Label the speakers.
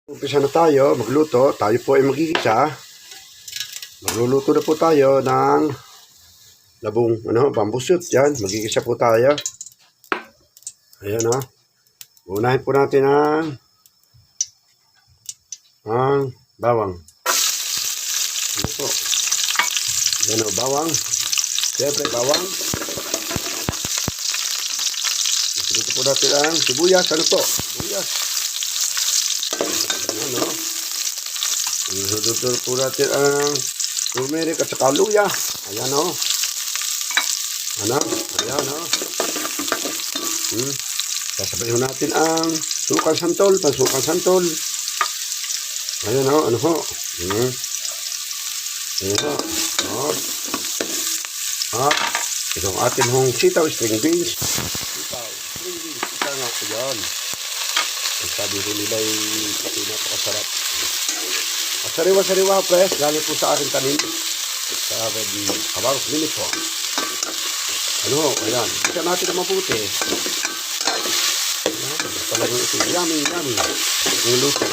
Speaker 1: Umpisa na tayo magluto. Tayo po ay magigisa. Magluluto na po tayo ng labong bamboo shoot. Yan, magigisa po tayo. Ayan o. Unahin po natin ang bawang. Ano po? Yan o, bawang. Siyempre, bawang. Dito po natin ang sibuyas. Ano po? Sibuyas. Ayan o. Dito po natin ang turmeric at saka luya. Ayan o. Ano? Ayan o. Sasabayin natin ang sukal santol. Pansukal santol. Ayan o. Ano ho? Ayan o. Ito ang ating hong sitaw, string beans. Sitaw, string beans. Ito nga po yan. Ang sabi ko nila ay napakasarap. Sariwa-sariwa press. Galing po sa aking tanim. Sa habang minute po. Ano ho? Ayan. Bisa natin na mabuti. Ayan. Talagang ito. Yummy. Ang luto.